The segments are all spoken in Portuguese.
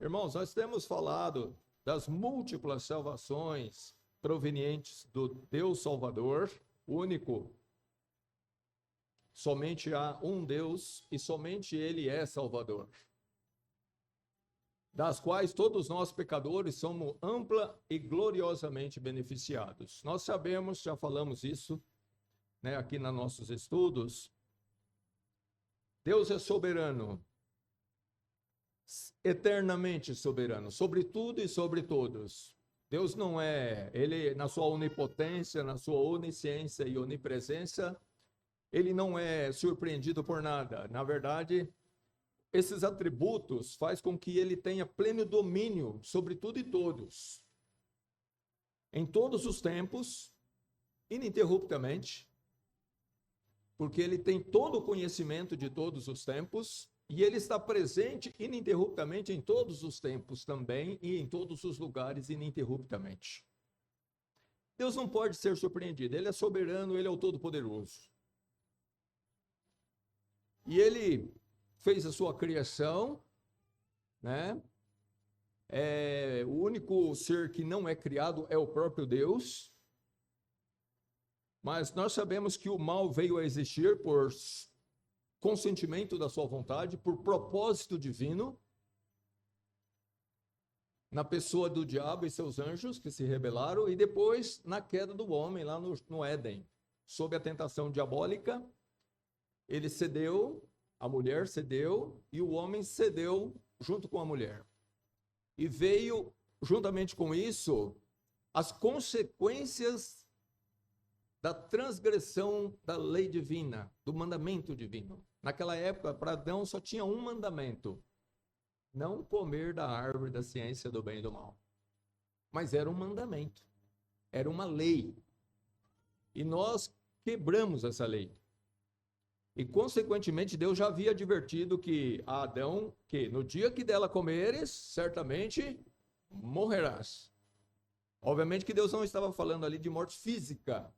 Irmãos, nós temos falado das múltiplas salvações provenientes do Deus Salvador, único. Somente há um Deus e somente Ele é Salvador, das quais todos nós pecadores somos ampla e gloriosamente beneficiados. Nós sabemos, já falamos isso, aqui nos nossos estudos. Deus é soberano, eternamente soberano, sobre tudo e sobre todos. Deus não é, Ele na sua onipotência, na sua onisciência e onipresença, Ele não é surpreendido por nada. Na verdade, esses atributos faz com que Ele tenha pleno domínio sobre tudo e todos, em todos os tempos, ininterruptamente, porque Ele tem todo o conhecimento de todos os tempos, e Ele está presente ininterruptamente em todos os tempos também, e em todos os lugares ininterruptamente. Deus não pode ser surpreendido, Ele é soberano, Ele é o Todo-Poderoso. E Ele fez a sua criação, o único ser que não é criado é o próprio Deus. Mas nós sabemos que o mal veio a existir por consentimento da sua vontade, por propósito divino, na pessoa do diabo e seus anjos que se rebelaram, e depois na queda do homem lá no Éden, sob a tentação diabólica, ele cedeu, a mulher cedeu, e o homem cedeu junto com a mulher. E veio, juntamente com isso, as consequências da transgressão da lei divina, do mandamento divino. Naquela época, para Adão só tinha um mandamento: não comer da árvore da ciência do bem e do mal. Mas era um mandamento, era uma lei. E nós quebramos essa lei. E, consequentemente, Deus já havia advertido que a Adão, que no dia que dela comeres, certamente morrerás. Obviamente que Deus não estava falando ali de morte física,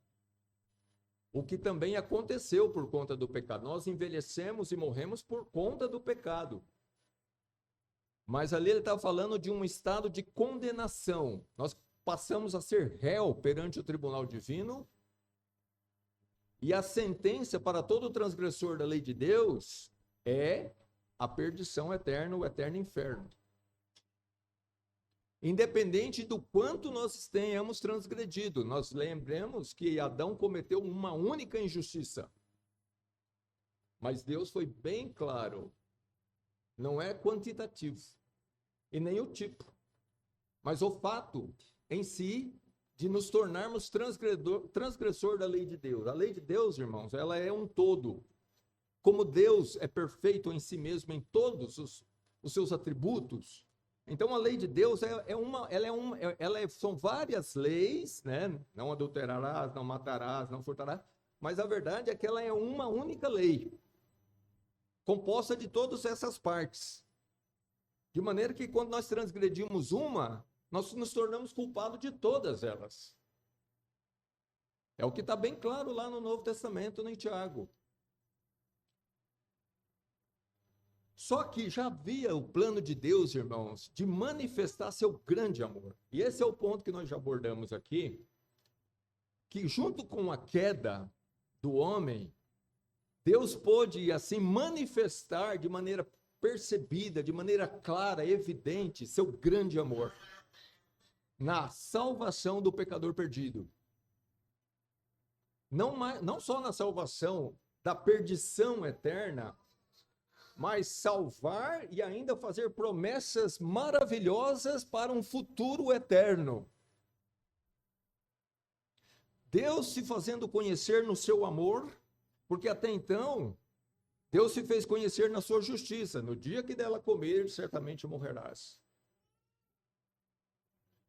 o que também aconteceu por conta do pecado. Nós envelhecemos e morremos por conta do pecado. Mas ali ele estava falando de um estado de condenação. Nós passamos a ser réu perante o tribunal divino. E a sentença para todo transgressor da lei de Deus é a perdição eterna, o eterno inferno. Independente do quanto nós tenhamos transgredido, nós lembramos que Adão cometeu uma única injustiça. Mas Deus foi bem claro, não é quantitativo, e nem o tipo, mas o fato em si de nos tornarmos transgressor da lei de Deus. A lei de Deus, irmãos, ela é um todo. Como Deus é perfeito em si mesmo, em todos os seus atributos, então a lei de Deus são várias leis, Não adulterarás, não matarás, não furtarás, mas a verdade é que ela é uma única lei, composta de todas essas partes. De maneira que quando nós transgredimos uma, nós nos tornamos culpados de todas elas. É o que está bem claro lá no Novo Testamento, em Tiago. Só que já havia o plano de Deus, irmãos, de manifestar seu grande amor. E esse é o ponto que nós já abordamos aqui, que junto com a queda do homem, Deus pôde assim manifestar de maneira percebida, de maneira clara, evidente, seu grande amor na salvação do pecador perdido. Não só na salvação da perdição eterna, mas salvar e ainda fazer promessas maravilhosas para um futuro eterno. Deus se fazendo conhecer no seu amor, porque até então, Deus se fez conhecer na sua justiça. No dia que dela comer, certamente morrerás.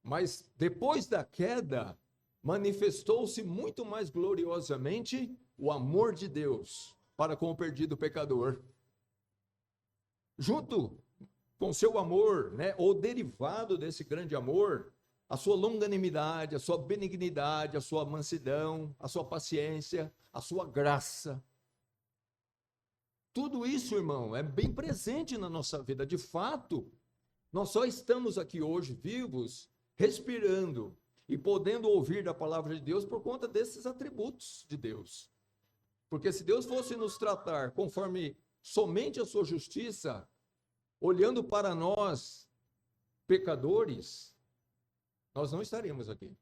Mas depois da queda, manifestou-se muito mais gloriosamente o amor de Deus para com o perdido pecador. Junto com seu amor, ou derivado desse grande amor, a sua longanimidade, a sua benignidade, a sua mansidão, a sua paciência, a sua graça. Tudo isso, irmão, é bem presente na nossa vida. De fato, Nós só estamos aqui hoje vivos, respirando e podendo ouvir da palavra de Deus por conta desses atributos de Deus. Porque se Deus fosse nos tratar conforme somente a sua justiça, olhando para nós, pecadores, nós não estaríamos aqui.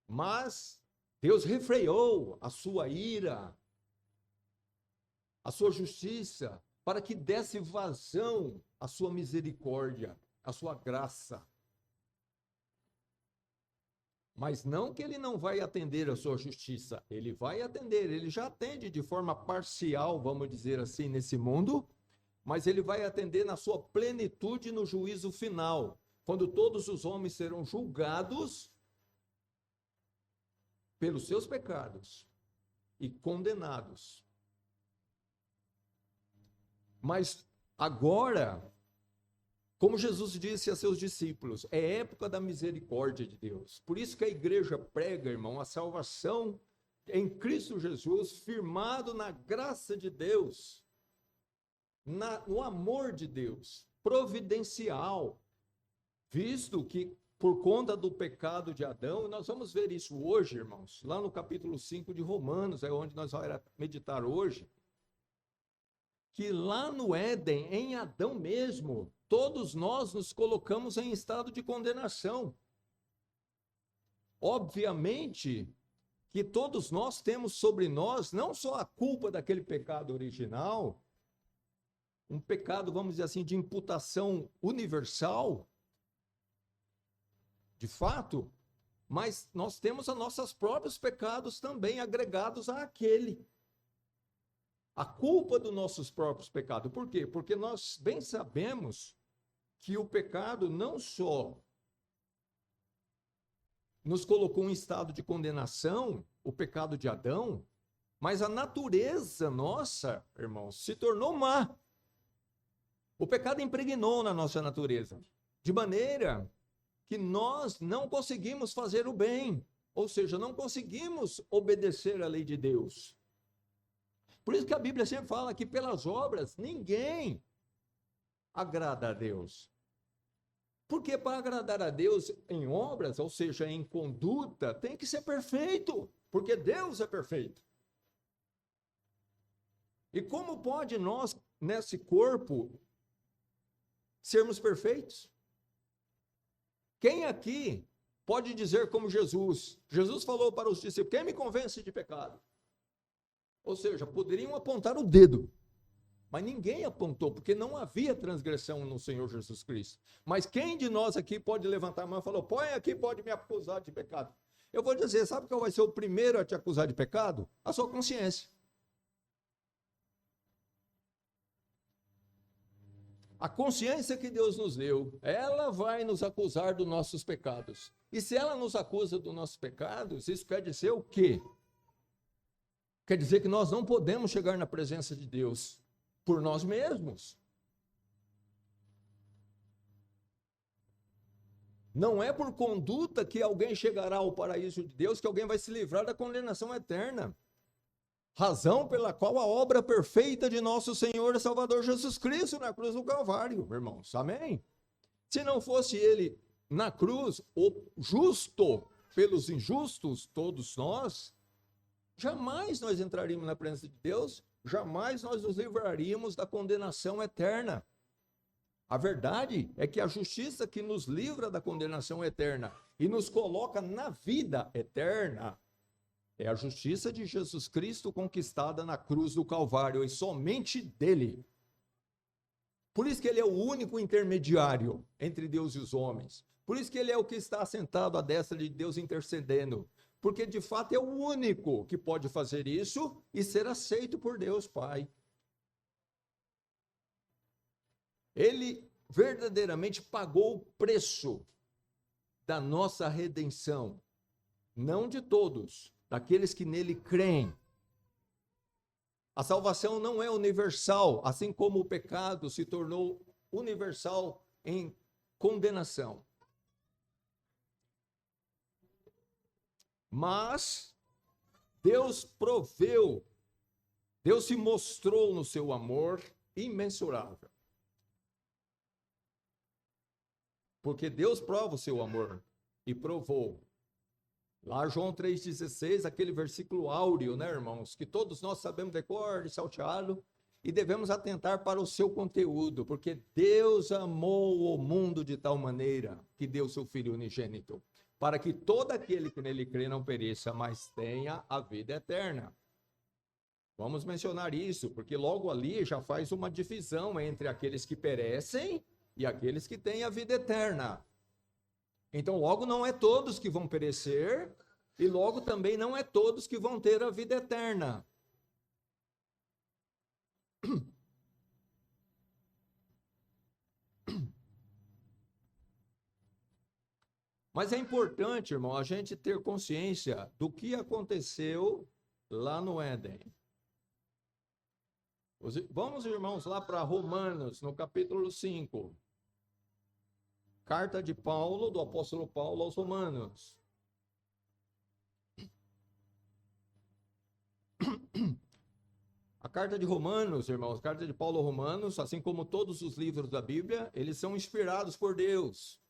Mas Deus refreou a sua ira, a sua justiça, para que desse vazão à sua misericórdia, à sua graça. Mas não que ele não vai atender a sua justiça, ele vai atender, ele já atende de forma parcial, vamos dizer assim, nesse mundo, mas ele vai atender na sua plenitude no juízo final, quando todos os homens serão julgados pelos seus pecados e condenados. Mas agora, como Jesus disse a seus discípulos, é época da misericórdia de Deus. Por isso que a igreja prega, irmão, a salvação em Cristo Jesus, firmado na graça de Deus, no amor de Deus, providencial, visto que por conta do pecado de Adão, nós vamos ver isso hoje, irmãos, lá no capítulo 5 de Romanos, é onde nós vamos meditar hoje, que lá no Éden, em Adão mesmo, todos nós nos colocamos em estado de condenação. Obviamente que todos nós temos sobre nós não só a culpa daquele pecado original, um pecado, vamos dizer assim, de imputação universal, de fato, mas nós temos os nossos próprios pecados também agregados àquele. A culpa dos nossos próprios pecados. Por quê? Porque nós bem sabemos que o pecado não só nos colocou em estado de condenação, o pecado de Adão, mas a natureza nossa, irmãos, se tornou má. O pecado impregnou na nossa natureza, de maneira que nós não conseguimos fazer o bem, ou seja, não conseguimos obedecer à lei de Deus. Por isso que a Bíblia sempre fala que pelas obras ninguém agrada a Deus. Porque para agradar a Deus em obras, ou seja, em conduta, tem que ser perfeito, porque Deus é perfeito. E como pode nós, nesse corpo, sermos perfeitos? Quem aqui pode dizer como Jesus? Jesus falou para os discípulos: quem me convence de pecado? Ou seja, poderiam apontar o dedo, mas ninguém apontou, porque não havia transgressão no Senhor Jesus Cristo. Mas quem de nós aqui pode levantar a mão e falar: põe aqui, pode me acusar de pecado? Eu vou dizer, sabe qual vai ser o primeiro a te acusar de pecado? A sua consciência. A consciência que Deus nos deu, ela vai nos acusar dos nossos pecados. E se ela nos acusa dos nossos pecados, isso quer dizer o quê? Quer dizer que nós não podemos chegar na presença de Deus por nós mesmos. Não é por conduta que alguém chegará ao paraíso de Deus, que alguém vai se livrar da condenação eterna. Razão pela qual a obra perfeita de nosso Senhor e Salvador Jesus Cristo na cruz do Calvário, irmãos. Amém? Se não fosse ele na cruz, o justo pelos injustos, todos nós, jamais nós entraríamos na presença de Deus, jamais nós nos livraríamos da condenação eterna. A verdade é que a justiça que nos livra da condenação eterna e nos coloca na vida eterna é a justiça de Jesus Cristo conquistada na cruz do Calvário e somente dele. Por isso que ele é o único intermediário entre Deus e os homens. Por isso que ele é o que está assentado à destra de Deus intercedendo. Porque de fato é o único que pode fazer isso e ser aceito por Deus Pai. Ele verdadeiramente pagou o preço da nossa redenção. Não de todos, daqueles que nele creem. A salvação não é universal, assim como o pecado se tornou universal em condenação. Mas Deus proveu, Deus se mostrou no seu amor imensurável. Porque Deus prova o seu amor e provou. Lá João 3,16, aquele versículo áureo, né, irmãos? Que todos nós sabemos de cor, de salteado, e devemos atentar para o seu conteúdo, porque Deus amou o mundo de tal maneira que deu seu Filho unigênito, para que todo aquele que nele crê não pereça, mas tenha a vida eterna. Vamos mencionar isso, porque logo ali já faz uma divisão entre aqueles que perecem e aqueles que têm a vida eterna. Então, logo não é todos que vão perecer, e logo também não é todos que vão ter a vida eterna. Mas é importante, irmão, a gente ter consciência do que aconteceu lá no Éden. Vamos, irmãos, lá para Romanos, no capítulo 5. Carta de Paulo, do apóstolo Paulo aos Romanos. A carta de Romanos, irmãos, a carta de Paulo aos Romanos, assim como todos os livros da Bíblia, eles são inspirados por Deus.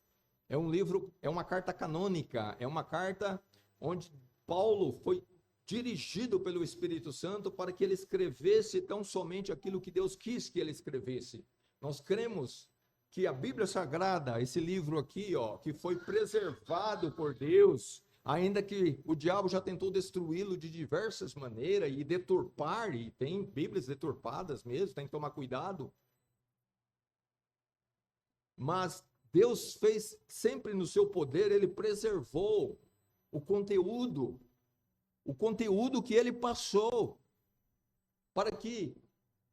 É um livro, é uma carta canônica, é uma carta onde Paulo foi dirigido pelo Espírito Santo para que ele escrevesse tão somente aquilo que Deus quis que ele escrevesse. Nós cremos que a Bíblia Sagrada, esse livro aqui, ó, que foi preservado por Deus, ainda que o diabo já tentou destruí-lo de diversas maneiras e deturpar, e tem Bíblias deturpadas mesmo, tem que tomar cuidado. Mas Deus fez sempre no seu poder, ele preservou o conteúdo que ele passou, para que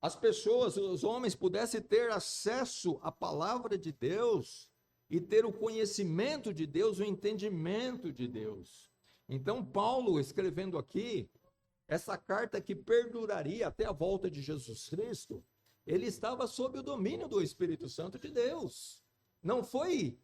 as pessoas, os homens, pudessem ter acesso à palavra de Deus e ter o conhecimento de Deus, o entendimento de Deus. Então, Paulo, escrevendo aqui, essa carta que perduraria até a volta de Jesus Cristo, ele estava sob o domínio do Espírito Santo de Deus. Não foi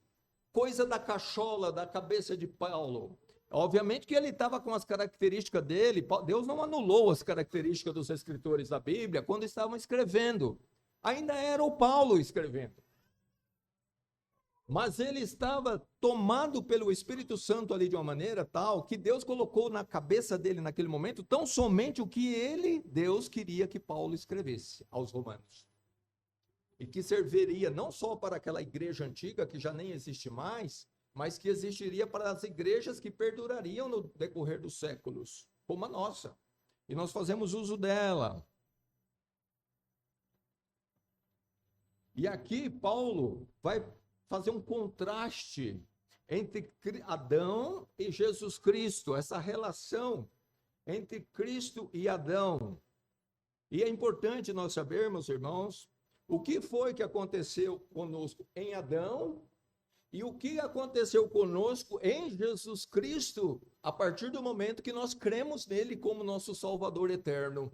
coisa da cachola, da cabeça de Paulo. Obviamente que ele estava com as características dele, Deus não anulou as características dos escritores da Bíblia quando estavam escrevendo. Ainda era o Paulo escrevendo. Mas ele estava tomado pelo Espírito Santo ali de uma maneira tal que Deus colocou na cabeça dele naquele momento tão somente o que Deus queria que Paulo escrevesse aos romanos. E que serviria não só para aquela igreja antiga que já nem existe mais, mas que existiria para as igrejas que perdurariam no decorrer dos séculos, como a nossa. E nós fazemos uso dela. E aqui Paulo vai fazer um contraste entre Adão e Jesus Cristo, essa relação entre Cristo e Adão. E é importante nós sabermos, irmãos, o que foi que aconteceu conosco em Adão e o que aconteceu conosco em Jesus Cristo a partir do momento que nós cremos nele como nosso Salvador eterno.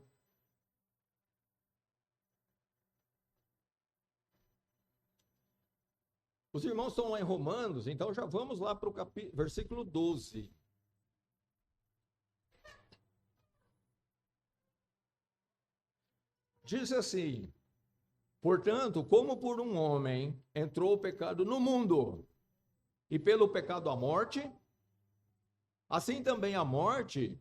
Os irmãos estão lá em Romanos, então já vamos lá para o versículo 12. Diz assim: portanto, como por um homem entrou o pecado no mundo, e pelo pecado a morte, assim também a morte,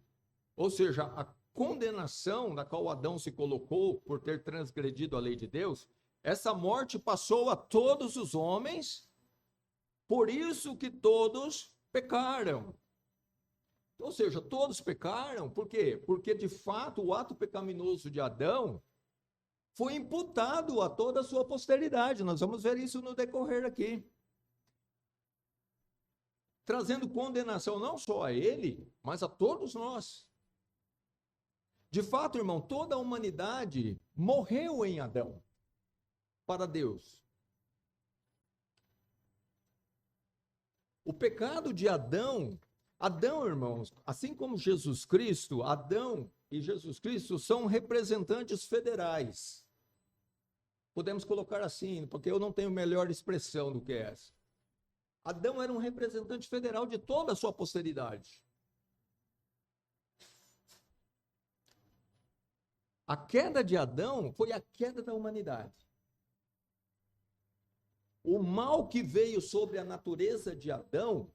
ou seja, a condenação na qual Adão se colocou por ter transgredido a lei de Deus, essa morte passou a todos os homens, por isso que todos pecaram. Ou seja, todos pecaram, por quê? Porque de fato o ato pecaminoso de Adão foi imputado a toda a sua posteridade. Nós vamos ver isso no decorrer aqui. Trazendo condenação não só a ele, mas a todos nós. De fato, irmão, toda a humanidade morreu em Adão para Deus. O pecado de Adão, irmãos, assim como Jesus Cristo, Adão e Jesus Cristo são representantes federais. Podemos colocar assim, porque eu não tenho melhor expressão do que essa. Adão era um representante federal de toda a sua posteridade. A queda de Adão foi a queda da humanidade. O mal que veio sobre a natureza de Adão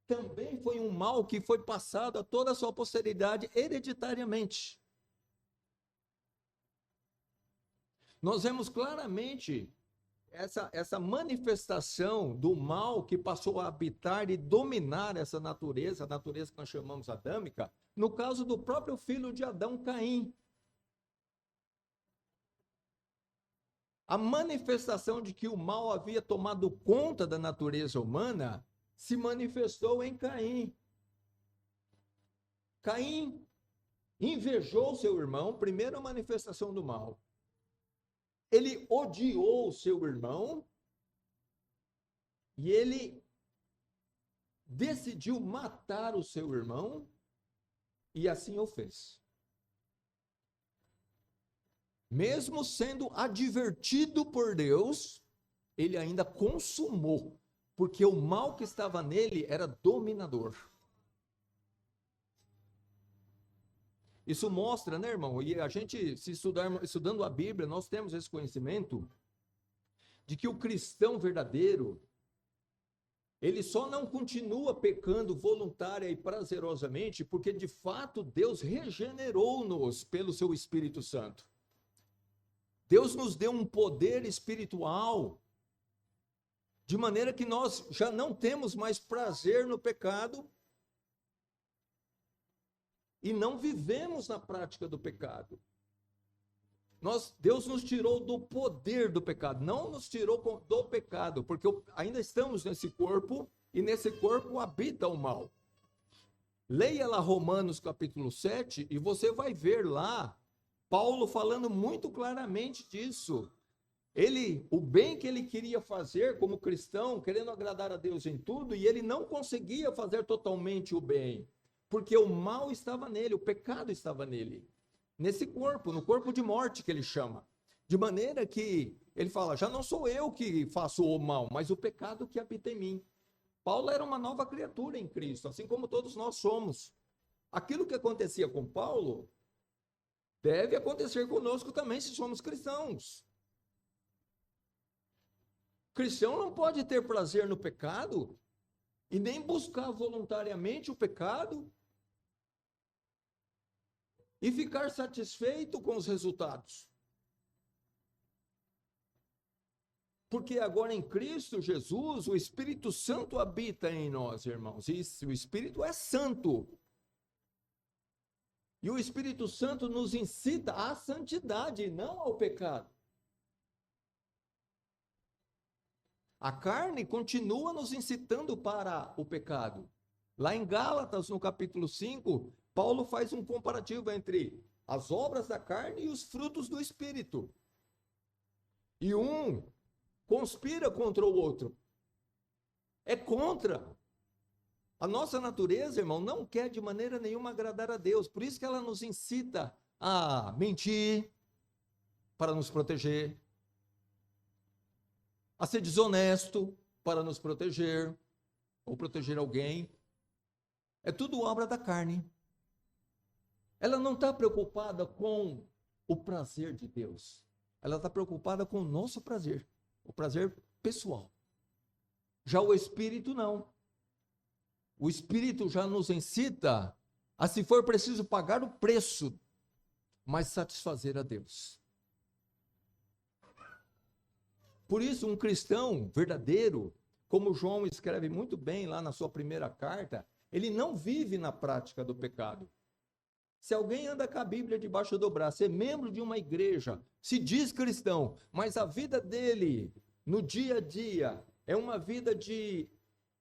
também foi um mal que foi passado a toda a sua posteridade hereditariamente. Nós vemos claramente essa manifestação do mal que passou a habitar e dominar essa natureza, a natureza que nós chamamos adâmica, no caso do próprio filho de Adão, Caim. A manifestação de que o mal havia tomado conta da natureza humana se manifestou em Caim. Caim invejou seu irmão, primeira manifestação do mal. Ele odiou seu irmão e ele decidiu matar o seu irmão e assim o fez. Mesmo sendo advertido por Deus, ele ainda consumou, porque o mal que estava nele era dominador. Isso mostra, né, irmão? E a gente, se estudando a Bíblia, nós temos esse conhecimento de que o cristão verdadeiro, ele só não continua pecando voluntária e prazerosamente, porque de fato Deus regenerou-nos pelo seu Espírito Santo. Deus nos deu um poder espiritual, de maneira que nós já não temos mais prazer no pecado e não vivemos na prática do pecado. Deus nos tirou do poder do pecado, não nos tirou do pecado, porque ainda estamos nesse corpo e nesse corpo habita o mal. Leia lá Romanos capítulo 7 e você vai ver lá Paulo falando muito claramente disso. O bem que ele queria fazer como cristão, querendo agradar a Deus em tudo, e ele não conseguia fazer totalmente o bem, porque o mal estava nele, o pecado estava nele, nesse corpo, no corpo de morte que ele chama. De maneira que ele fala, já não sou eu que faço o mal, mas o pecado que habita em mim. Paulo era uma nova criatura em Cristo, assim como todos nós somos. Aquilo que acontecia com Paulo deve acontecer conosco também se somos cristãos. Cristão não pode ter prazer no pecado e nem buscar voluntariamente o pecado e ficar satisfeito com os resultados. Porque agora em Cristo Jesus, o Espírito Santo habita em nós, irmãos. E o Espírito é santo. E o Espírito Santo nos incita à santidade, não ao pecado. A carne continua nos incitando para o pecado. Lá em Gálatas, no capítulo 5, Paulo faz um comparativo entre as obras da carne e os frutos do Espírito. E um conspira contra o outro. É contra. A nossa natureza, irmão, não quer de maneira nenhuma agradar a Deus. Por isso que ela nos incita a mentir para nos proteger, a ser desonesto para nos proteger, ou proteger alguém. É tudo obra da carne. Ela não está preocupada com o prazer de Deus. Ela está preocupada com o nosso prazer, o prazer pessoal. Já o Espírito não. O Espírito já nos incita a, se for preciso, pagar o preço, mas satisfazer a Deus. Por isso, um cristão verdadeiro, como João escreve muito bem lá na sua primeira carta, ele não vive na prática do pecado. Se alguém anda com a Bíblia debaixo do braço, é membro de uma igreja, se diz cristão, mas a vida dele, no dia a dia, é uma vida de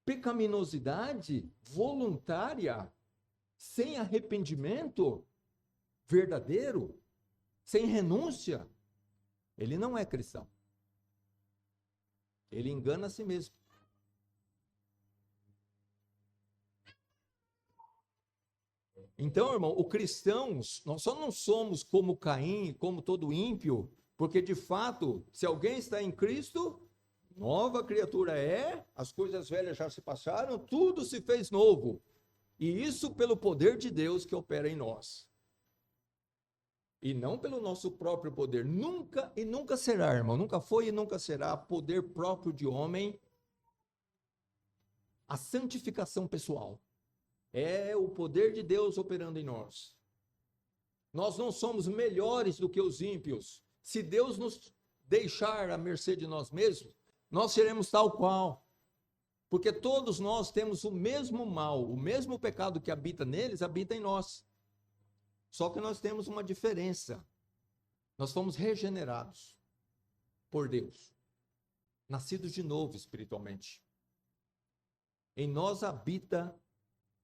pecaminosidade voluntária, sem arrependimento verdadeiro, sem renúncia, ele não é cristão. Ele engana a si mesmo. Então, irmão, o cristãos, nós só não somos como Caim, como todo ímpio, porque de fato, se alguém está em Cristo, nova criatura é, as coisas velhas já se passaram, tudo se fez novo. E isso pelo poder de Deus que opera em nós. E não pelo nosso próprio poder. Nunca e nunca será, irmão. Nunca foi e nunca será poder próprio de homem a santificação pessoal. É o poder de Deus operando em nós. Nós não somos melhores do que os ímpios. Se Deus nos deixar à mercê de nós mesmos, nós seremos tal qual. Porque todos nós temos o mesmo mal, o mesmo pecado que habita neles, habita em nós. Só que nós temos uma diferença. Nós fomos regenerados por Deus. Nascidos de novo espiritualmente. Em nós habita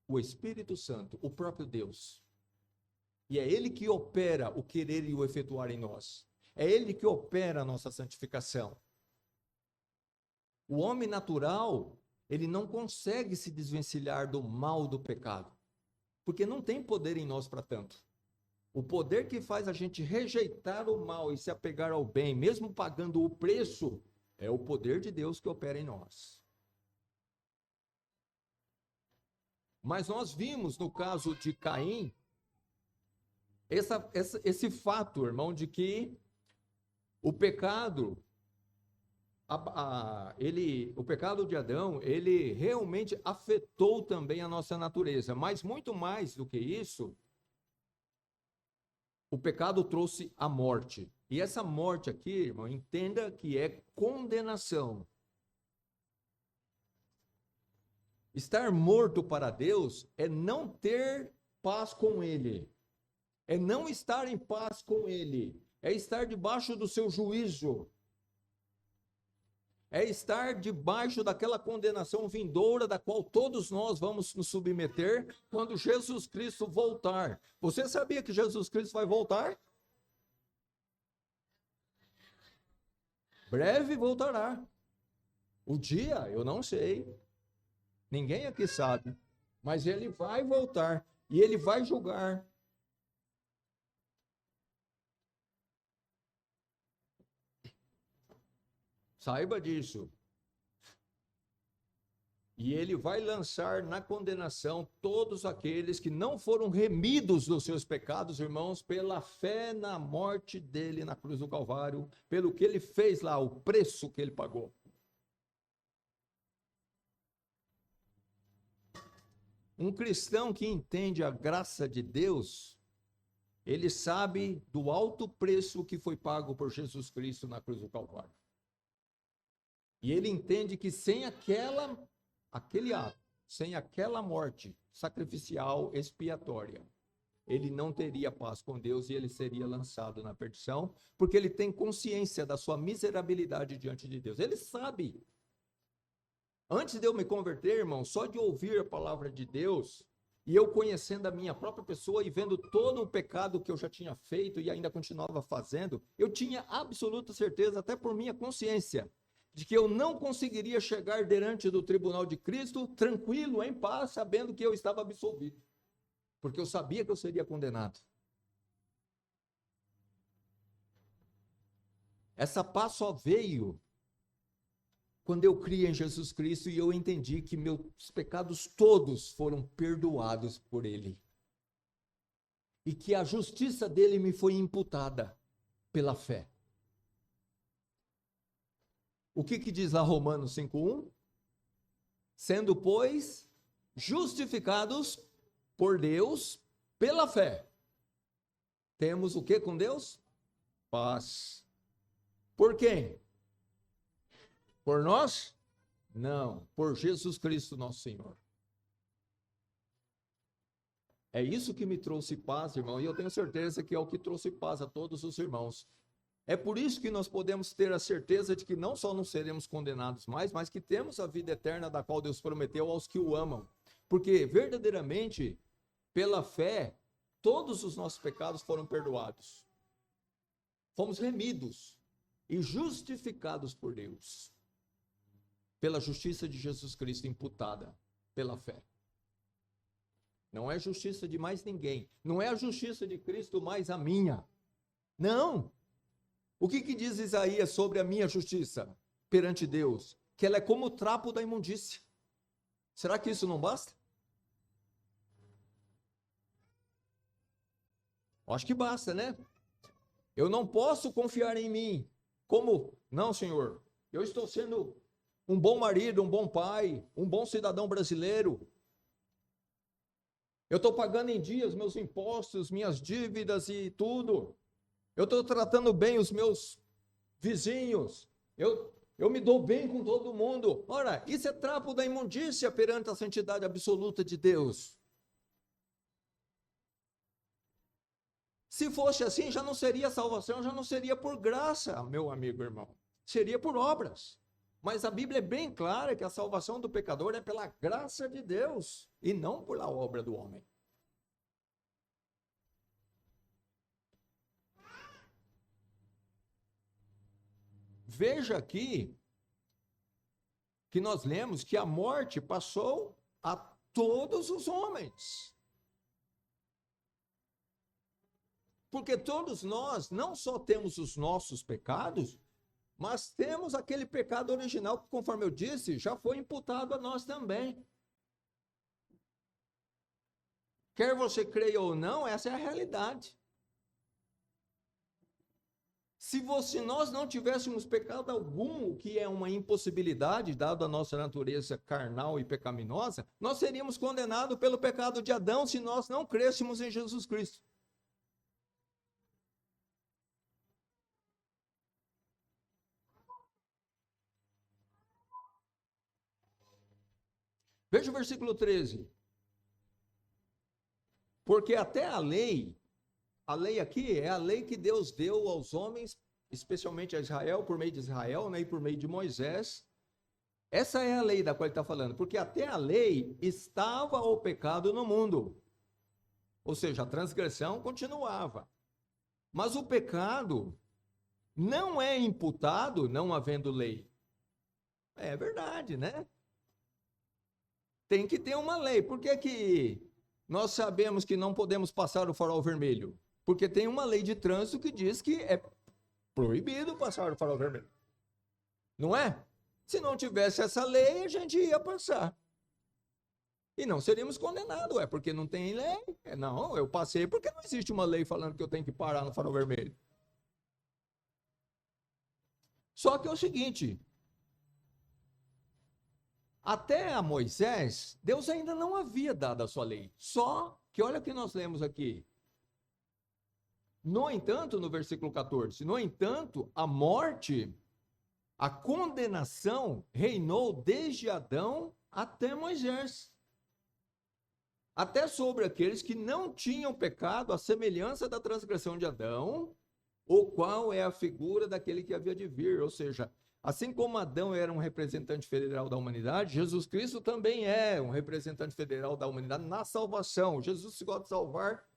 o Espírito Santo, o próprio Deus. E é Ele que opera o querer e o efetuar em nós. É Ele que opera a nossa santificação. O homem natural, ele não consegue se desvencilhar do mal do pecado. Porque não tem poder em nós para tanto. O poder que faz a gente rejeitar o mal e se apegar ao bem, mesmo pagando o preço, é o poder de Deus que opera em nós. Mas nós vimos no caso de Caim, esse fato, irmão, de que o pecado, o pecado de Adão, ele realmente afetou também a nossa natureza. Mas muito mais do que isso, o pecado trouxe a morte. E essa morte aqui, irmão, entenda que é condenação. Estar morto para Deus é não ter paz com Ele. É não estar em paz com Ele. É estar debaixo do seu juízo. É estar debaixo daquela condenação vindoura da qual todos nós vamos nos submeter quando Jesus Cristo voltar. Você sabia que Jesus Cristo vai voltar? Breve voltará. O dia, eu não sei. Ninguém aqui sabe. Mas ele vai voltar e ele vai julgar. Saiba disso. E ele vai lançar na condenação todos aqueles que não foram remidos dos seus pecados, irmãos, pela fé na morte dele na cruz do Calvário, pelo que ele fez lá, o preço que ele pagou. Um cristão que entende a graça de Deus, ele sabe do alto preço que foi pago por Jesus Cristo na cruz do Calvário. E ele entende que sem aquele ato, sem aquela morte sacrificial expiatória, ele não teria paz com Deus e ele seria lançado na perdição, porque ele tem consciência da sua miserabilidade diante de Deus. Ele sabe. Antes de eu me converter, irmão, só de ouvir a palavra de Deus, e eu conhecendo a minha própria pessoa e vendo todo o pecado que eu já tinha feito e ainda continuava fazendo, eu tinha absoluta certeza, até por minha consciência, de que eu não conseguiria chegar diante do tribunal de Cristo tranquilo, em paz, sabendo que eu estava absolvido. Porque eu sabia que eu seria condenado. Essa paz só veio quando eu criei em Jesus Cristo e eu entendi que meus pecados todos foram perdoados por Ele. E que a justiça dele me foi imputada pela fé. O que diz lá Romanos 5:1? Sendo, pois, justificados por Deus pela fé. Temos o que com Deus? Paz. Por quem? Por nós? Não, por Jesus Cristo nosso Senhor. É isso que me trouxe paz, irmão, e eu tenho certeza que é o que trouxe paz a todos os irmãos. É por isso que nós podemos ter a certeza de que não só não seremos condenados mais, mas que temos a vida eterna da qual Deus prometeu aos que o amam. Porque verdadeiramente, pela fé, todos os nossos pecados foram perdoados. Fomos remidos e justificados por Deus. Pela justiça de Jesus Cristo imputada pela fé. Não é justiça de mais ninguém. Não é a justiça de Cristo mais a minha. Não. O que diz Isaías sobre a minha justiça perante Deus? Que ela é como o trapo da imundícia. Será que isso não basta? Acho que basta, né? Eu não posso confiar em mim. Como? Não, Senhor. Eu estou sendo um bom marido, um bom pai, um bom cidadão brasileiro. Eu estou pagando em dia os meus impostos, minhas dívidas e tudo. Eu estou tratando bem os meus vizinhos. Eu me dou bem com todo mundo. Ora, isso é trapo da imundícia perante a santidade absoluta de Deus. Se fosse assim, já não seria salvação, já não seria por graça, meu amigo irmão. Seria por obras. Mas a Bíblia é bem clara que a salvação do pecador é pela graça de Deus e não pela obra do homem. Veja aqui que nós lemos que a morte passou a todos os homens. Porque todos nós não só temos os nossos pecados, mas temos aquele pecado original que, conforme eu disse, já foi imputado a nós também. Quer você creia ou não, essa é a realidade. Se nós não tivéssemos pecado algum, o que é uma impossibilidade, dado a nossa natureza carnal e pecaminosa, nós seríamos condenados pelo pecado de Adão se nós não crêssemos em Jesus Cristo. Veja o versículo 13. Porque até a lei aqui é a lei que Deus deu aos homens, especialmente a Israel, por meio de Israel, né, e por meio de Moisés. Essa é a lei da qual ele está falando, porque até a lei estava o pecado no mundo. Ou seja, a transgressão continuava. Mas o pecado não é imputado não havendo lei. É verdade, né? Tem que ter uma lei. Por que que nós sabemos que não podemos passar o farol vermelho? Porque tem uma lei de trânsito que diz que é proibido passar o farol vermelho. Não é? Se não tivesse essa lei, a gente ia passar. E não seríamos condenados, porque não tem lei. Não, eu passei porque não existe uma lei falando que eu tenho que parar no farol vermelho. Só que é o seguinte, até a Moisés, Deus ainda não havia dado a sua lei. Só que olha o que nós lemos aqui. No entanto, no versículo 14, no entanto, a morte, a condenação reinou desde Adão até Moisés. Até sobre aqueles que não tinham pecado, a semelhança da transgressão de Adão, o qual é a figura daquele que havia de vir. Ou seja, assim como Adão era um representante federal da humanidade, Jesus Cristo também é um representante federal da humanidade na salvação. Jesus se gosta de salvar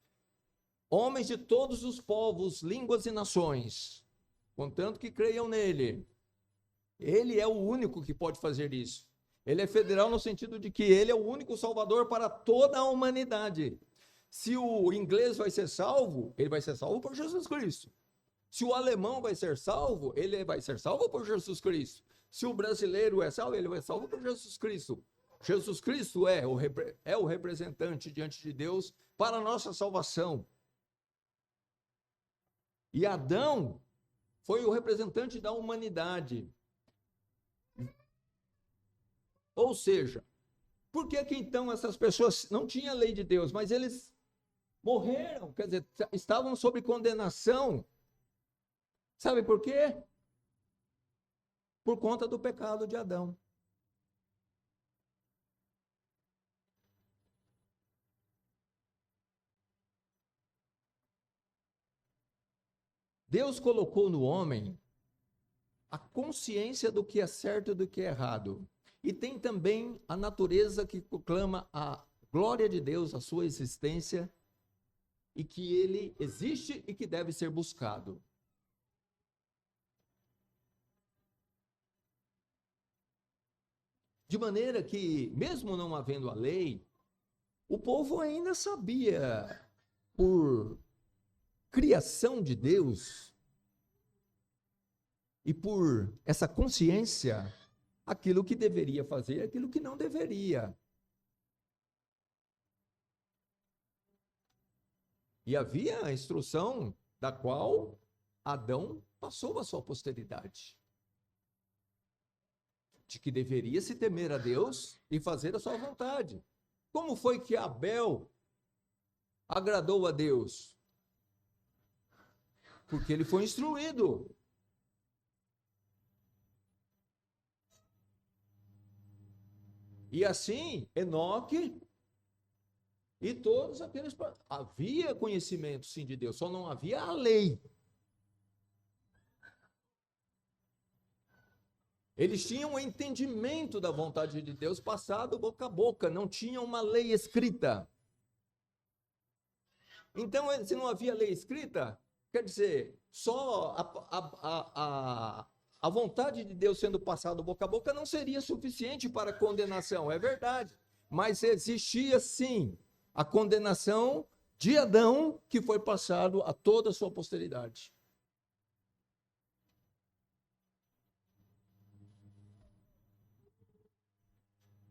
homens de todos os povos, línguas e nações, contanto que creiam nele. Ele é o único que pode fazer isso. Ele é federal no sentido de que ele é o único salvador para toda a humanidade. Se o inglês vai ser salvo, ele vai ser salvo por Jesus Cristo. Se o alemão vai ser salvo, ele vai ser salvo por Jesus Cristo. Se o brasileiro é salvo, ele vai ser salvo por Jesus Cristo. Jesus Cristo é o representante diante de Deus para a nossa salvação. E Adão foi o representante da humanidade. Ou seja, por que que então essas pessoas não tinham lei de Deus, mas eles morreram, quer dizer, estavam sob condenação? Sabe por quê? Por conta do pecado de Adão. Deus colocou no homem a consciência do que é certo e do que é errado. E tem também a natureza que proclama a glória de Deus, a sua existência, e que ele existe e que deve ser buscado. De maneira que, mesmo não havendo a lei, o povo ainda sabia, por criação de Deus e por essa consciência, aquilo que deveria fazer, aquilo que não deveria. E havia a instrução da qual Adão passou a sua posteridade, de que deveria se temer a Deus e fazer a sua vontade. Como foi que Abel agradou a Deus? Porque ele foi instruído. E assim, Enoque e todos aqueles... Havia conhecimento, sim, de Deus, só não havia a lei. Eles tinham um entendimento da vontade de Deus passado boca a boca, não tinham uma lei escrita. Então, se não havia lei escrita, quer dizer, só a vontade de Deus sendo passada boca a boca não seria suficiente para a condenação, é verdade. Mas existia sim a condenação de Adão, que foi passado a toda a sua posteridade.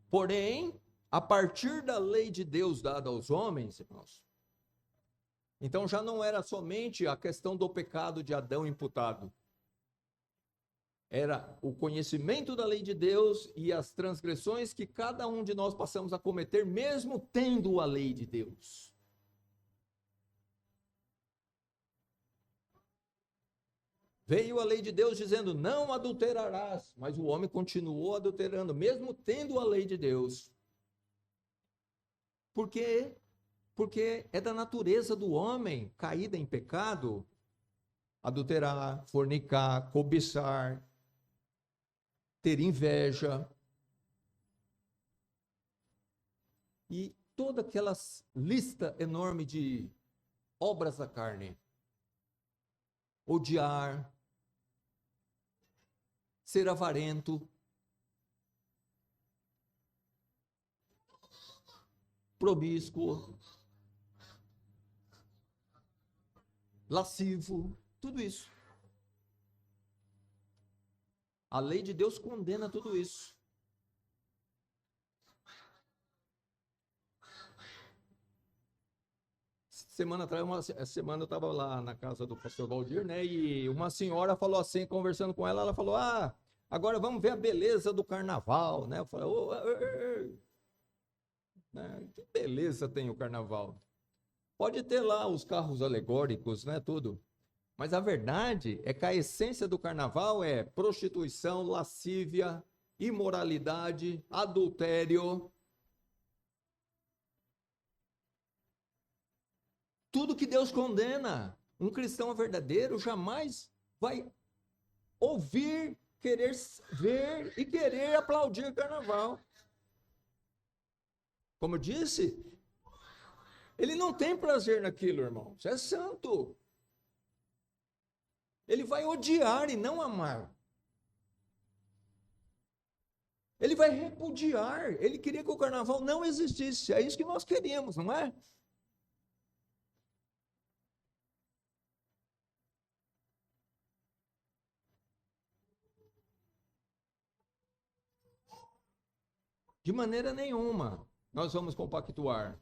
Porém, a partir da lei de Deus dada aos homens, irmãos, então já não era somente a questão do pecado de Adão imputado. Era o conhecimento da lei de Deus e as transgressões que cada um de nós passamos a cometer, mesmo tendo a lei de Deus. Veio a lei de Deus dizendo, não adulterarás, mas o homem continuou adulterando, mesmo tendo a lei de Deus. Por quê? Porque é da natureza do homem, caída em pecado, adulterar, fornicar, cobiçar, ter inveja. E toda aquela lista enorme de obras da carne. Odiar, ser avarento, promíscuo, lascivo, tudo isso. A lei de Deus condena tudo isso. Semana atrás, essa semana eu estava lá na casa do pastor Valdir, né? E uma senhora falou assim, conversando com ela, ela falou, agora vamos ver a beleza do carnaval, né? Eu falei, né? Que beleza tem o carnaval. Pode ter lá os carros alegóricos, né? Tudo. Mas a verdade é que a essência do carnaval é prostituição, lascívia, imoralidade, adultério. Tudo que Deus condena. Um cristão verdadeiro jamais vai ouvir, querer ver e querer aplaudir o carnaval. Como eu disse, ele não tem prazer naquilo, irmão. Isso é santo. Ele vai odiar e não amar. Ele vai repudiar. Ele queria que o carnaval não existisse. É isso que nós queríamos, não é? De maneira nenhuma nós vamos compactuar.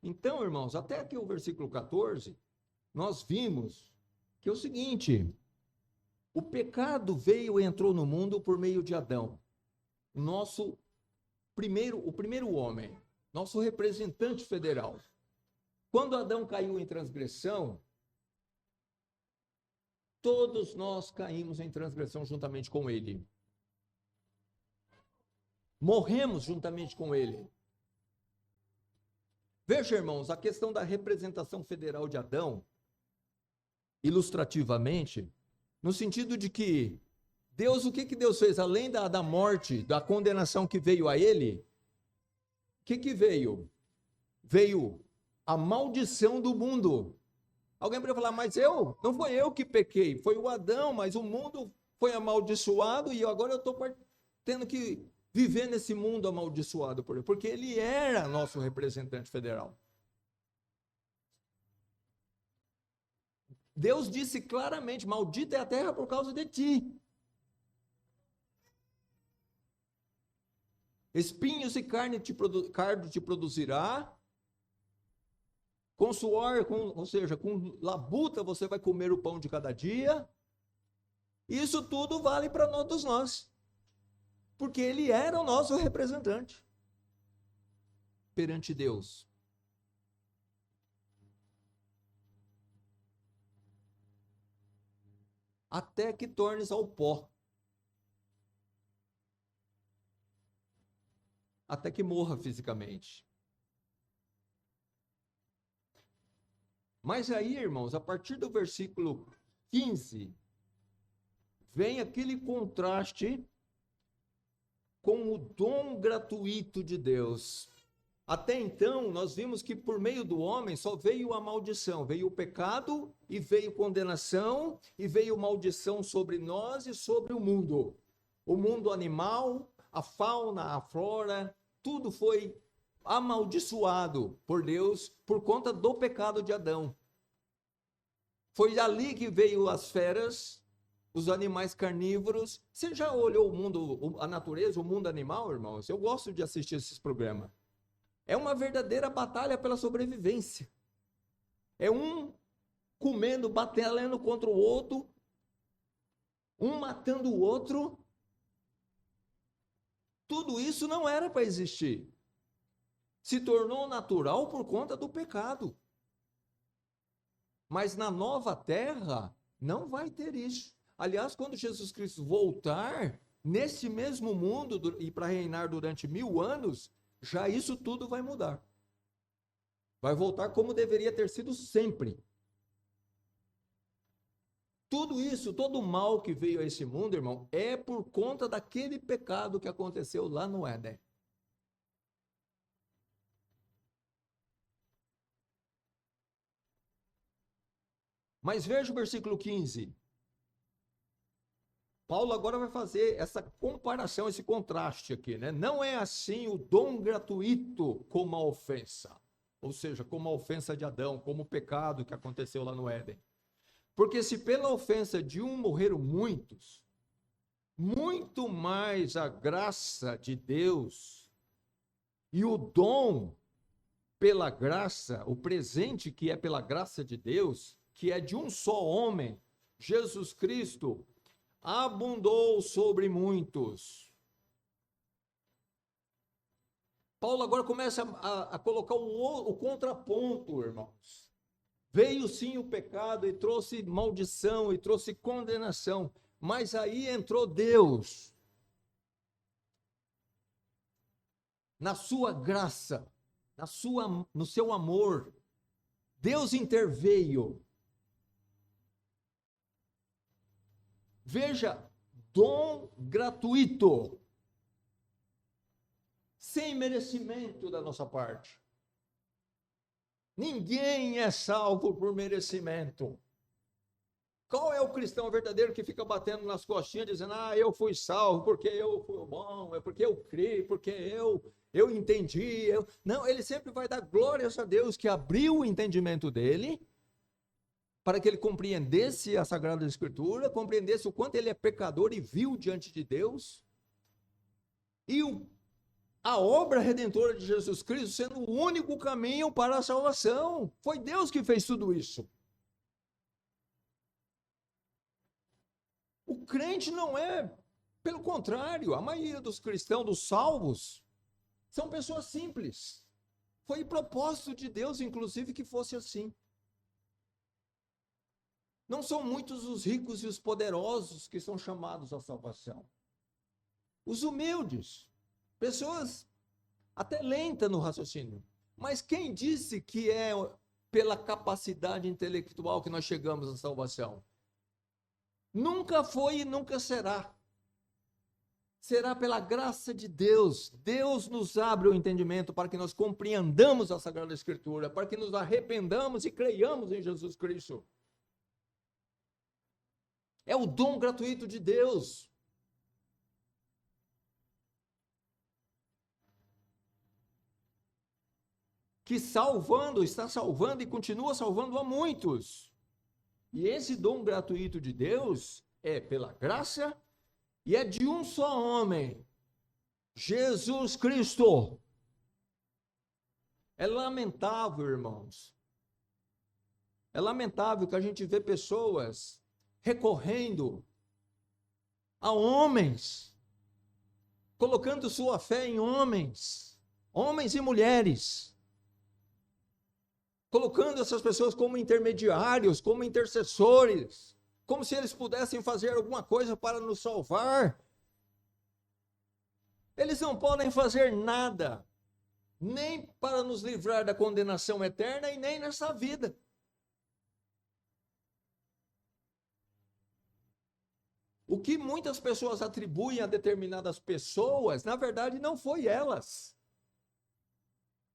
Então, irmãos, até aqui o versículo 14, nós vimos que é o seguinte: o pecado veio e entrou no mundo por meio de Adão, o primeiro homem, nosso representante federal. Quando Adão caiu em transgressão, todos nós caímos em transgressão juntamente com ele. Morremos juntamente com ele. Veja, irmãos, a questão da representação federal de Adão, ilustrativamente, no sentido de que Deus, o que Deus fez? Além da morte, da condenação que veio a ele, o que veio? Veio a maldição do mundo. Alguém poderia falar, mas não foi eu que pequei, foi o Adão, mas o mundo foi amaldiçoado e agora eu estou tendo que viver nesse mundo amaldiçoado por ele, porque ele era nosso representante federal. Deus disse claramente, maldita é a terra por causa de ti. Espinhos e carne te produzirá, Com suor, ou seja, com labuta você vai comer o pão de cada dia. Isso tudo vale para todos nós. Porque ele era o nosso representante perante Deus. Até que tornes ao pó. Até que morra fisicamente. Mas aí, irmãos, a partir do versículo 15, vem aquele contraste com o dom gratuito de Deus. Até então, nós vimos que por meio do homem só veio a maldição, veio o pecado e veio condenação e veio maldição sobre nós e sobre o mundo animal, a fauna, a flora, tudo foi amaldiçoado por Deus por conta do pecado de Adão. Foi ali que veio as feras, os animais carnívoros. Você já olhou o mundo, a natureza, o mundo animal, irmãos? Eu gosto de assistir esses programas. É uma verdadeira batalha pela sobrevivência. É um comendo, batalhando contra o outro, um matando o outro. Tudo isso não era para existir. Se tornou natural por conta do pecado. Mas na nova terra não vai ter isso. Aliás, quando Jesus Cristo voltar, nesse mesmo mundo e para reinar durante 1000 anos, já isso tudo vai mudar. Vai voltar como deveria ter sido sempre. Tudo isso, todo o mal que veio a esse mundo, irmão, é por conta daquele pecado que aconteceu lá no Éden. Mas veja o versículo 15. Paulo agora vai fazer essa comparação, esse contraste aqui, né? Não é assim o dom gratuito como a ofensa. Ou seja, como a ofensa de Adão, como o pecado que aconteceu lá no Éden. Porque se pela ofensa de um morreram muitos, muito mais a graça de Deus e o dom pela graça, o presente que é pela graça de Deus, que é de um só homem, Jesus Cristo, abundou sobre muitos. Paulo agora começa a colocar o contraponto, irmãos. Veio sim o pecado e trouxe maldição e trouxe condenação, mas aí entrou Deus, na sua graça, no seu amor. Deus interveio. Veja, dom gratuito, sem merecimento da nossa parte. Ninguém é salvo por merecimento. Qual é o cristão verdadeiro que fica batendo nas costinhas, dizendo, eu fui salvo porque eu fui bom, é porque eu criei, porque eu entendi. Não, ele sempre vai dar glórias a Deus que abriu o entendimento dele, para que ele compreendesse a Sagrada Escritura, compreendesse o quanto ele é pecador e vil diante de Deus, e a obra redentora de Jesus Cristo sendo o único caminho para a salvação. Foi Deus que fez tudo isso. O crente não é, pelo contrário, a maioria dos cristãos, dos salvos, são pessoas simples. Foi propósito de Deus, inclusive, que fosse assim. Não são muitos os ricos e os poderosos que são chamados à salvação. Os humildes, pessoas até lentas no raciocínio. Mas quem disse que é pela capacidade intelectual que nós chegamos à salvação? Nunca foi e nunca será. Será pela graça de Deus. Deus nos abre o entendimento para que nós compreendamos a Sagrada Escritura, para que nos arrependamos e creiamos em Jesus Cristo. É o dom gratuito de Deus. Que está salvando e continua salvando a muitos. E esse dom gratuito de Deus é pela graça e é de um só homem, Jesus Cristo. É lamentável, irmãos, É lamentável que a gente vê pessoas recorrendo a homens, colocando sua fé em homens, homens e mulheres, colocando essas pessoas como intermediários, como intercessores, como se eles pudessem fazer alguma coisa para nos salvar. Eles não podem fazer nada, nem para nos livrar da condenação eterna e nem nessa vida. O que muitas pessoas atribuem a determinadas pessoas, na verdade não foi elas.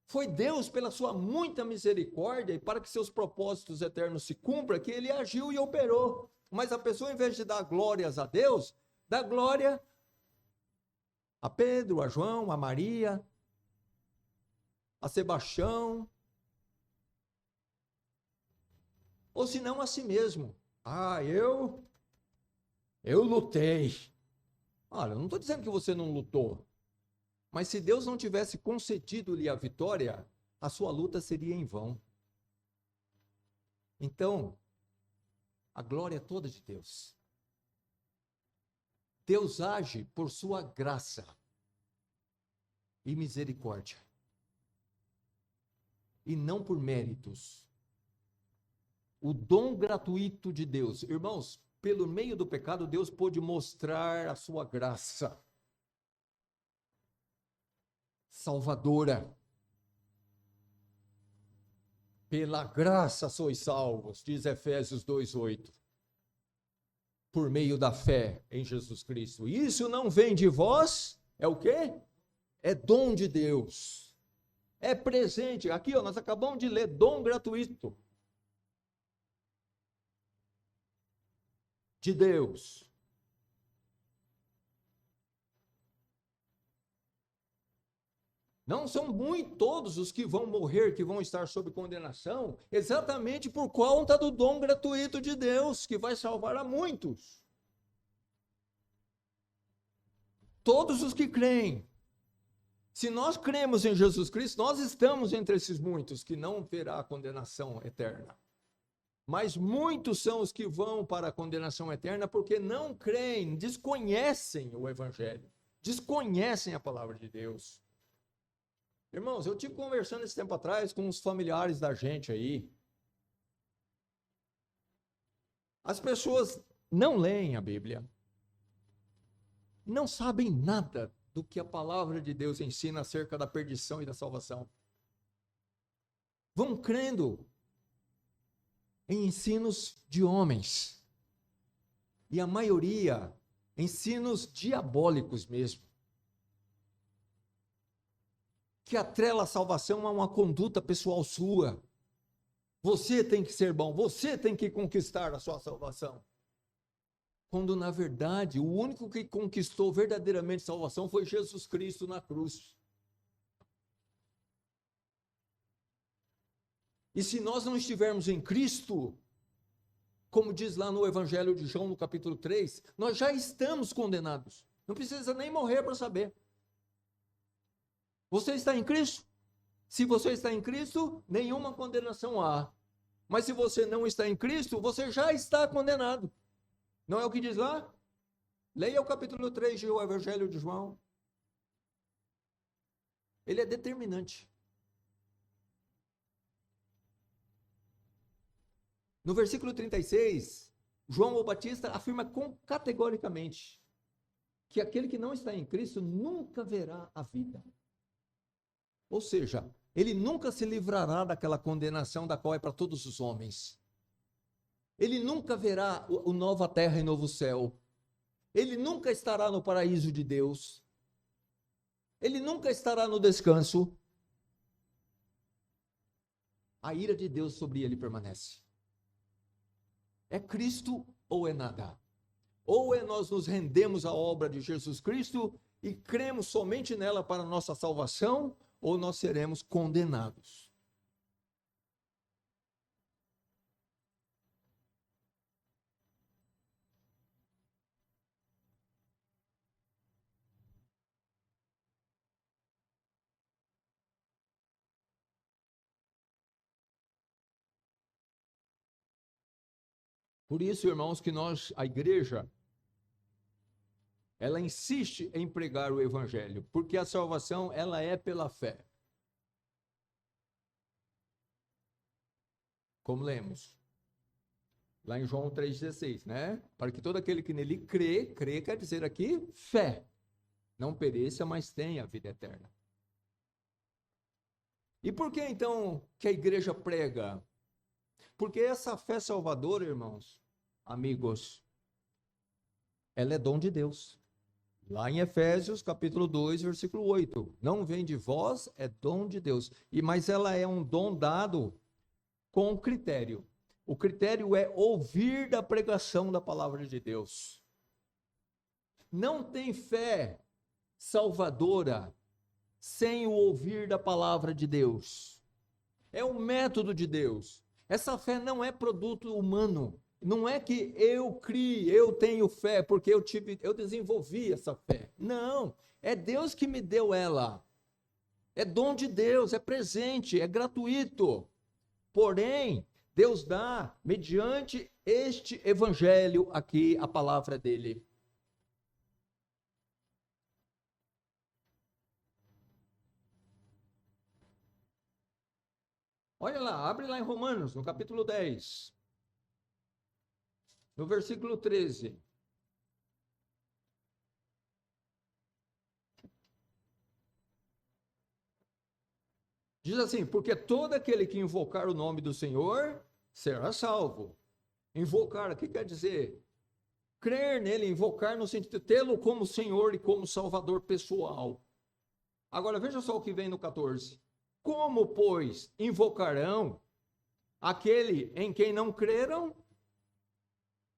Foi Deus, pela sua muita misericórdia e para que seus propósitos eternos se cumpram, que ele agiu e operou. Mas a pessoa, em vez de dar glórias a Deus, dá glória a Pedro, a João, a Maria, a Sebastião, ou se não a si mesmo. Ah, eu lutei. Olha, eu não estou dizendo que você não lutou, mas se Deus não tivesse concedido-lhe a vitória, a sua luta seria em vão. Então, a glória é toda de Deus. Deus age por sua graça e misericórdia, e não por méritos. O dom gratuito de Deus. Irmãos, pelo meio do pecado, Deus pôde mostrar a sua graça salvadora. Pela graça sois salvos, diz Efésios 2:8. Por meio da fé em Jesus Cristo. Isso não vem de vós, é o quê? É dom de Deus. É presente. Aqui, ó, nós acabamos de ler, dom gratuito de Deus. Não são muito todos os que vão morrer, que vão estar sob condenação, exatamente por conta do dom gratuito de Deus, que vai salvar a muitos. Todos os que creem. Se nós cremos em Jesus Cristo, nós estamos entre esses muitos que não terá condenação eterna. Mas muitos são os que vão para a condenação eterna porque não creem, desconhecem o Evangelho, desconhecem a palavra de Deus. Irmãos, eu tive conversando esse tempo atrás com uns familiares da gente aí. As pessoas não leem a Bíblia, não sabem nada do que a palavra de Deus ensina acerca da perdição e da salvação. Vão crendo em ensinos de homens, e a maioria ensinos diabólicos mesmo, que atrela a salvação a uma conduta pessoal sua. Você tem que ser bom, você tem que conquistar a sua salvação. Quando, na verdade, o único que conquistou verdadeiramente salvação foi Jesus Cristo na cruz. E se nós não estivermos em Cristo, como diz lá no Evangelho de João, no capítulo 3, nós já estamos condenados. Não precisa nem morrer para saber. Você está em Cristo? Se você está em Cristo, nenhuma condenação há. Mas se você não está em Cristo, você já está condenado. Não é o que diz lá? Leia o capítulo 3 do Evangelho de João. Ele é determinante. No versículo 36, João o Batista afirma categoricamente que aquele que não está em Cristo nunca verá a vida. Ou seja, ele nunca se livrará daquela condenação da qual é para todos os homens. Ele nunca verá o nova terra e novo céu. Ele nunca estará no paraíso de Deus. Ele nunca estará no descanso. A ira de Deus sobre ele permanece. É Cristo ou é nada? Ou é nós nos rendemos à obra de Jesus Cristo e cremos somente nela para a nossa salvação, ou nós seremos condenados. Por isso, irmãos, que a igreja, ela insiste em pregar o evangelho, porque a salvação, ela é pela fé. Como lemos lá em João 3,16, né? Para que todo aquele que nele crê quer dizer aqui fé, não pereça, mas tenha a vida eterna. E por que então que a igreja prega? Porque essa fé salvadora, irmãos, amigos, ela é dom de Deus. Lá em Efésios, capítulo 2, versículo 8. Não vem de vós, é dom de Deus. Mas ela é um dom dado com critério. O critério é ouvir da pregação da palavra de Deus. Não tem fé salvadora sem o ouvir da palavra de Deus. É o método de Deus. Essa fé não é produto humano. Não é que eu crie, eu tenho fé, porque eu desenvolvi essa fé. Não, é Deus que me deu ela. É dom de Deus, é presente, é gratuito. Porém, Deus dá, mediante este evangelho aqui, a palavra dele. Olha lá, abre lá em Romanos, no capítulo 10, no versículo 13. Diz assim: porque todo aquele que invocar o nome do Senhor será salvo. Invocar, o que quer dizer? Crer nele, invocar no sentido de tê-lo como Senhor e como Salvador pessoal. Agora veja só o que vem no 14. Como, pois, invocarão aquele em quem não creram?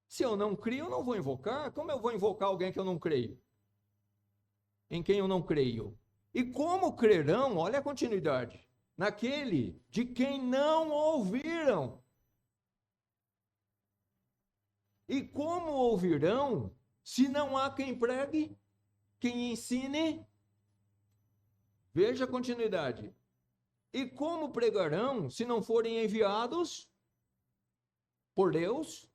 Se eu não crio, eu não vou invocar. Como eu vou invocar alguém que eu não creio? Em quem eu não creio? E como crerão, olha a continuidade, naquele de quem não ouviram? E como ouvirão, se não há quem pregue, quem ensine? Veja a continuidade. E como pregarão, se não forem enviados por Deus?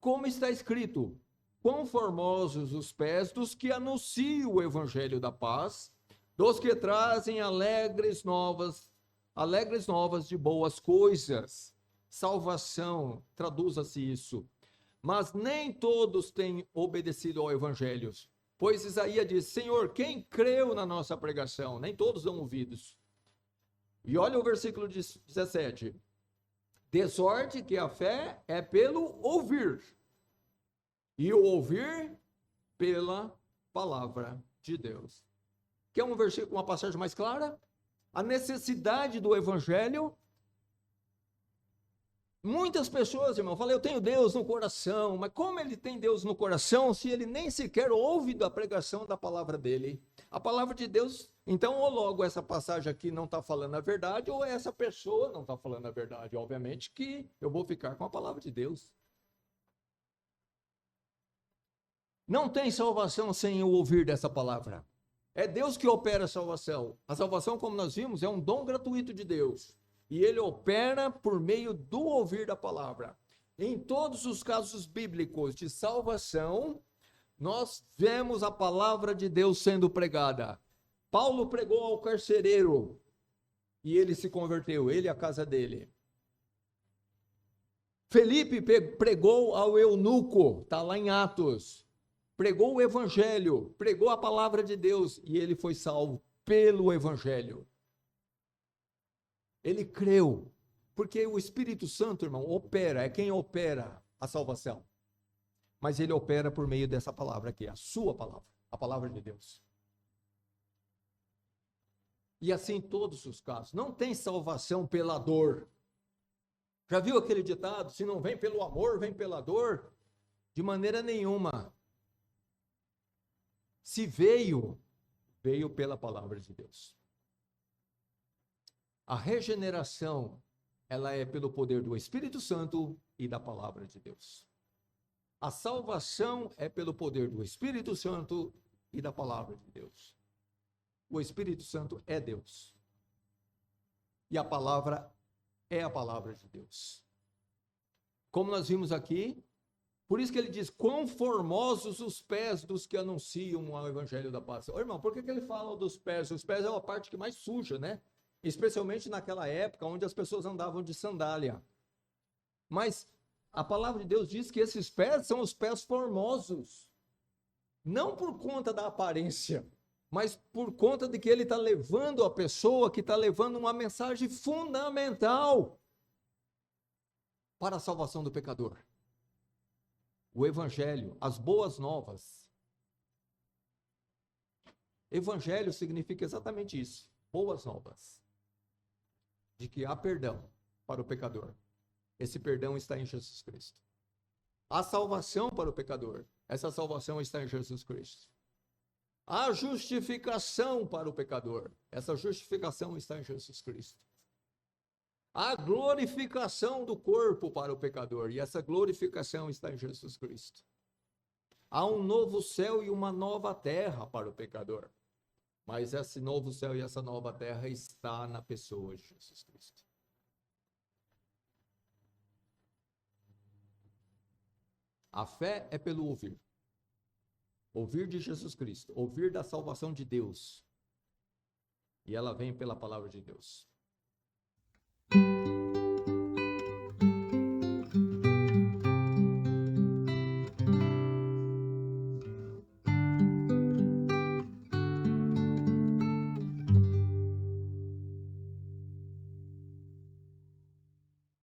Como está escrito: quão formosos os pés dos que anunciam o evangelho da paz, dos que trazem alegres novas de boas coisas. Salvação, traduza-se isso. Mas nem todos têm obedecido ao evangelho. Pois Isaías diz: Senhor, quem creu na nossa pregação? Nem todos dão ouvidos. E olha o versículo 17. De sorte que a fé é pelo ouvir, e o ouvir pela palavra de Deus. Quer um versículo, uma passagem mais clara? A necessidade do evangelho. Muitas pessoas, irmão, falam: eu tenho Deus no coração. Mas como ele tem Deus no coração se ele nem sequer ouve da pregação da palavra dele? A palavra de Deus, então, ou logo essa passagem aqui não está falando a verdade, ou essa pessoa não está falando a verdade. Obviamente que eu vou ficar com a palavra de Deus. Não tem salvação sem o ouvir dessa palavra. É Deus que opera a salvação. A salvação, como nós vimos, é um dom gratuito de Deus. E ele opera por meio do ouvir da palavra. Em todos os casos bíblicos de salvação, nós vemos a palavra de Deus sendo pregada. Paulo pregou ao carcereiro e ele se converteu, ele e a casa dele. Felipe pregou ao eunuco, está lá em Atos. Pregou o evangelho, pregou a palavra de Deus e ele foi salvo pelo evangelho. Ele creu, porque o Espírito Santo, irmão, opera, é quem opera a salvação. Mas ele opera por meio dessa palavra aqui, a sua palavra, a palavra de Deus. E assim em todos os casos, não tem salvação pela dor. Já viu aquele ditado? Se não vem pelo amor, vem pela dor? De maneira nenhuma. Se veio pela palavra de Deus. A regeneração, ela é pelo poder do Espírito Santo e da palavra de Deus. A salvação é pelo poder do Espírito Santo e da palavra de Deus. O Espírito Santo é Deus. E a palavra é a palavra de Deus. Como nós vimos aqui, Por isso que ele diz, quão formosos os pés dos que anunciam o evangelho da paz. Ô, irmão, por que ele fala dos pés? Os pés é a parte que mais suja, né? Especialmente naquela época onde as pessoas andavam de sandália. Mas a palavra de Deus diz que esses pés são os pés formosos. Não por conta da aparência, mas por conta de que ele está levando a pessoa, que está levando uma mensagem fundamental para a salvação do pecador. O evangelho, as boas novas. Evangelho significa exatamente isso, boas novas. De que há perdão para o pecador. Esse perdão está em Jesus Cristo. Há salvação para o pecador. Essa salvação está em Jesus Cristo. Há justificação para o pecador. Essa justificação está em Jesus Cristo. Há glorificação do corpo para o pecador. E essa glorificação está em Jesus Cristo. Há um novo céu e uma nova terra para o pecador. Mas esse novo céu e essa nova terra está na pessoa de Jesus Cristo. A fé é pelo ouvir. Ouvir de Jesus Cristo. Ouvir da salvação de Deus. E ela vem pela palavra de Deus.